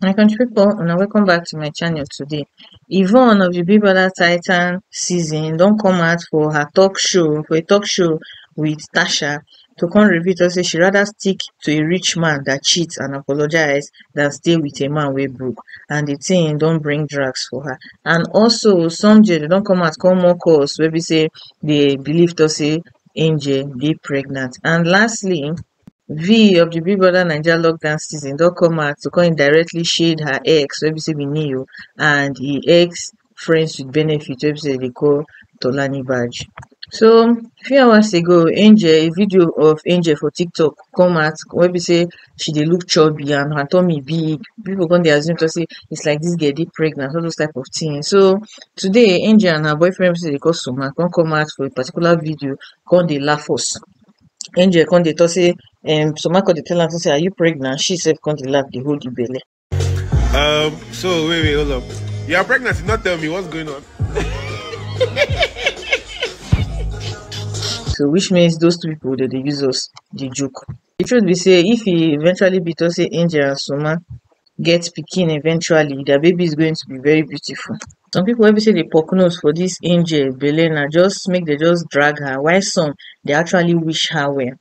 My country people, and welcome back to my channel today. Yvonne of the Big Brother Titan season don't come out for a talk show with Tasha to come reveal to say she rather stick to a rich man that cheats and apologize than stay with a man wey broke, and the thing don't bring drags for her. And also some they don't come out come more calls where we say they believe to say Angel be pregnant. And lastly, V of the Big Brother Naija lockdown season don come out to come indirectly shade her ex wey be say be Neo and e ex friends with benefit wey be say dey call Tolani Baj. So few hours ago, a video of Angel for TikTok come out wey be say she dey look chubby and her tummy big. People come dey assume to say it's like this girl dey pregnant, all those type of things. So today, Angel and her boyfriend wey be say dey call Soma come out for a particular video come dey laugh us. Angel come dey talk say Soma come dey tell am say are you pregnant? She sef come dey laugh dey hold the belle. So wait, hold up. You are pregnant, you not tell me what's going on. So which means those two people that dey use us dey joke. The truth be say if e eventually be to say Angel and Soma get pikin eventually, their baby is going to be very beautiful. Some people wey be say dey poke nose for this Angel belle na just make dem just drag her, while some dey actually wish her well.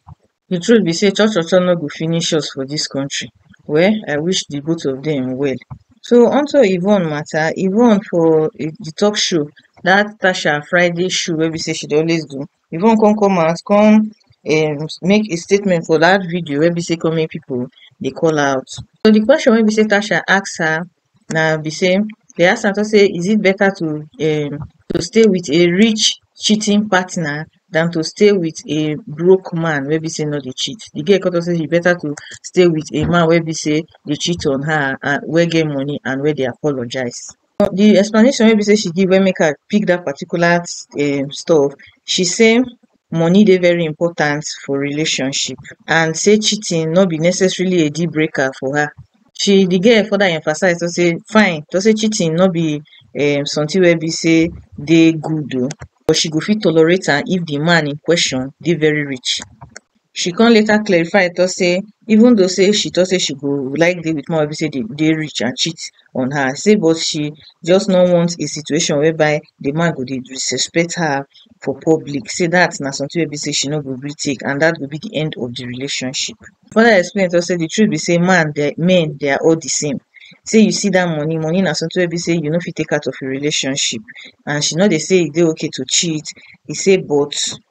The truth be say cho no go finish us for this country. Well, I wish the both of them well. So onto Yvonne matter. Yvonne for the talk show, that Tasha Friday show wey be say she dey always do, Yvonne come out come make a statement for that video wey be say come make people dey call out. So the question wey be say Tasha ask her na be say they ask her to say is it better to stay with a rich cheating partner than to stay with a broke man wey be say no dey cheat. The girl come talk say e better to stay with a man wey be say dey cheat on her and wey get money and wey dey apologize. The explanation wey be say she give wey make her pick that particular stuff, she say money dey very important for relationship and say cheating no be necessarily a deal breaker for her. The girl further emphasize to say fine, to say cheating no be something wey be say dey good o, but she go fit tolerate am if the man in question dey very rich. She come later clarify to say even though say she thought say she go like dey with man wey be say dey rich and cheat on her, say but she just no want a situation whereby the man go dey disrespect her for public. Say that na something wey be say she no go gree take and that go be the end of the relationship. Further explain to say the truth be say men they are all the same. Say you see that money na something wey be say you no fit take out of a relationship, and she no dey say e dey okay to cheat. E say but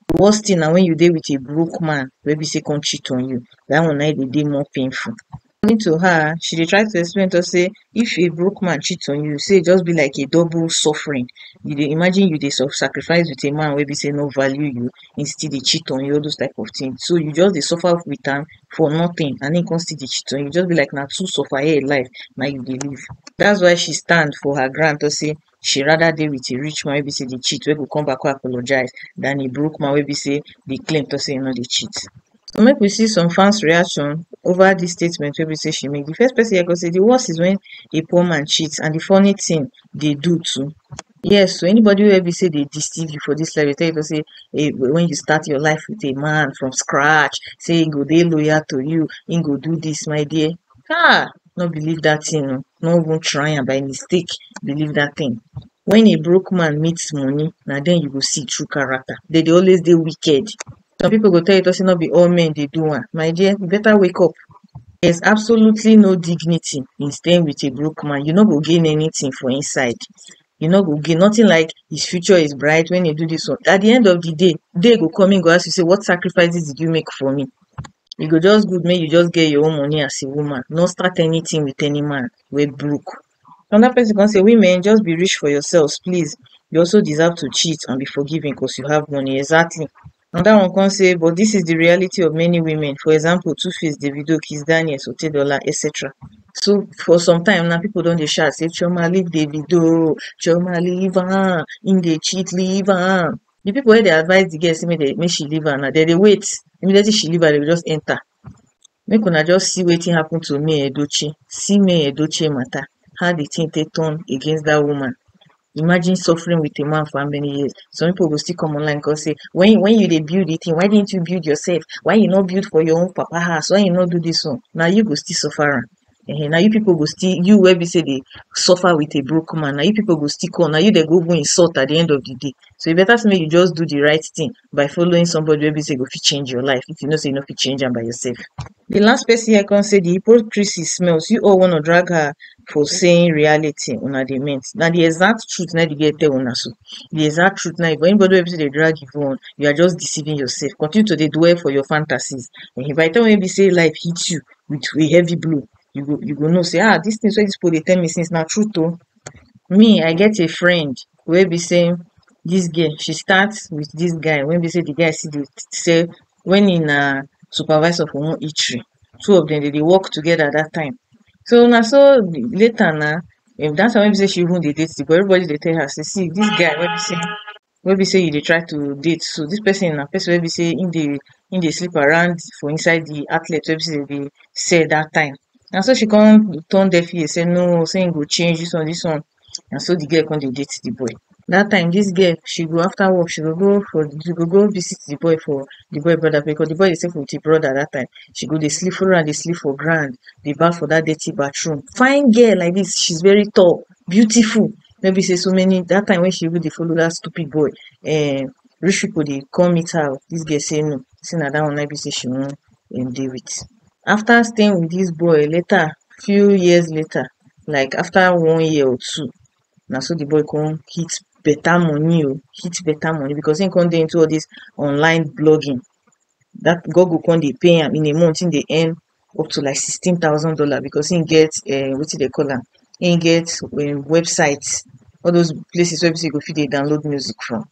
the worst thing na when you dey with a broke man wey be say come cheat on you. That one na dey more painful. According to her, she dey try to explain to say if a broke man cheat on you, say just be like a double suffering. You dey imagine you dey sacrifice with a man wey be say no value you, instead dey cheat on you, all those type of things. So you just dey suffer with am for nothing and then come still dey cheat on you. Just be like na two suffer here life na you dey live. That's why she stand for her ground to say she rather dey with a rich man wey be say dey cheat wey go come back and apologize than a broke man wey be say dey claim to say e no dey cheat. So make we see some fans reaction over this statement wey be say she make. The first person here go say the worst is when a poor man cheats, and the funny thing dey do too. Yes, so anybody wey be say dey deceive you for this life, they tell you to say when you start your life with a man from scratch, say he go dey loyal to you, he go do this, my dear. No believe that thing. No even try am by mistake believe that thing. When a broke man meets money, na then you go see true character. They always dey wicked. Some people go tell you to say no be all men dey do am. My dear, you better wake up. There's absolutely no dignity in staying with a broke man. You no go gain anything for inside. You no go gain nothing like his future is bright when you do this one. At the end of the day, they go come in, go ask you say what sacrifices did you make for me? You go just good make you just get your own money as a woman. Not start anything with any man wey broke. Another person can say women just be rich for yourselves, please. You also deserve to cheat and be forgiven because you have money. Exactly. Another one can say, but this is the reality of many women. For example, Two-Face, Davido, Kiss Daniel, Otedola, etc. So for some time now, people don't dey shout say Chioma leave Davido, Chioma leave am, in dey cheat, leave am. The people wey dey advise the girl say make she leave am, now they wait. Immediately she leave her, they will just enter. Make una just see wetin happen to May Edochie. See May Edochie matter. How the thing take turn against that woman. Imagine suffering with a man for how many years. Some people will still come online and say, when you dey build the thing, why didn't you build yourself? Why you not build for your own papa house? Why you not do this one? Now you go still suffer. Now you people go still, you where be say they suffer with a broke man. Now you people go still call. Now you they go insult at the end of the day. So you better make you just do the right thing by following somebody where be say go fit change your life. If you know say you no fit change them by yourself. The last person I can say the hypocrisy smells. You all want to drag her for saying reality una dey meant. Now the exact truth now the get tell una so. The exact truth now if anybody wey say they drag you on, you are just deceiving yourself. Continue to dey dwell for your fantasies. And by the time when be say life hits you with a heavy blow, you go know say this thing wey this people dey tell me since na truth o. Me, I get a friend wey be saying this girl, she starts with this guy when be say the guy see dey sell when in supervisor for one eatery. Two of them they work together that time. So now so later now, if that's when be say she even dey date the boy, everybody they tell her say see this guy when be say you dey try to date. So this person na person wey be say in dey sleep around for inside the outlet wey be say they sell that time. And so she come turn deaf ear say no, say him go change this one. And so the girl come dey date the boy. That time this girl she go after work she go go visit the boy for the boy brother because the boy dey stay with the brother that time. She go dey sleep for and dey sleep for ground, dey baff for that dirty bathroom. Fine girl like this, she's very tall, beautiful. Maybe say so many that time when she even dey follow that stupid boy, rich people dey come meet her. This girl say no, say na that one maybe say she wan dey with. After staying with this boy later, few years later, like after 1 year or two, na so the boy come hit better money because him come dey into all this online blogging. That Google come dey pay am in a month, him dey earn up to like $16,000 because him get wetin they call am, him get websites, all those places where you go fit dey download music from.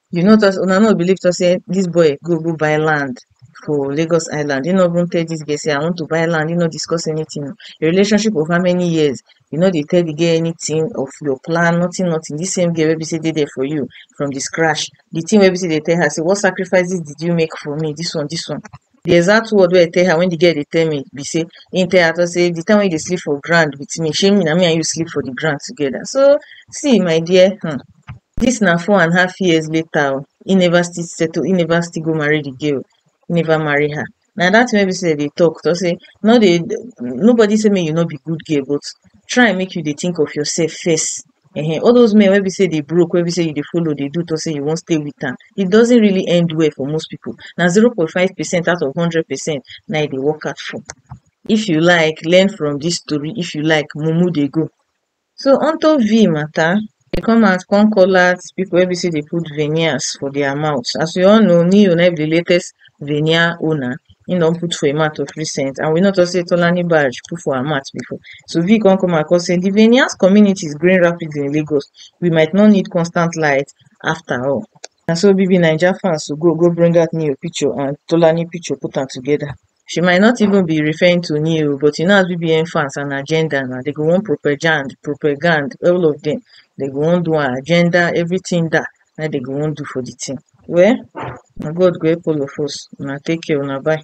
You know that una no believe to say this boy go buy land for Lagos Island. You no even tell this girl say I want to buy land. You no discuss anything. A relationship of how many years? You know they tell the girl anything of your plan, nothing. This same girl wey be say dey there for you from the scratch. The thing wey be say they tell her say what sacrifices did you make for me? This one. The exact word wey I tell her when the girl dey tell me be say him tell her to say the time when you dey sleep for ground with me, shame me na me and you sleep for the ground together. So see my dear, this na 4.5 years later. He never still settle, he never still go marry the girl, he never marry her. Now that maybe say they talk to say no, nobody say me you not be good girl, but try and make you they think of yourself first. All those men where we say they broke, where we say you they follow, they do to say you won't stay with them. It doesn't really end well for most people. Now 0.5% out of 100%, now they work out for. If you like, learn from this story. If you like, mumu they go. So onto V matter, they come out call out people wey be say they put veneers for their mouths. As we all know, Neo na the latest veneer owner. He don't put for a mouth of recent, and we not to say Tolani Barge put for a mouth before. So V come across saying the veneers community is growing rapidly in Lagos. We might not need constant light after all. And so BB Naija fans will go bring out Neo picture and Tolani picture put them together. She might not even be referring to Neo, but you know as BBN fans and agenda now, they go want propaganda, all of them. They go want do an agenda, everything that they go want do for the team. Well, God go help all of us. Now take care, now bye.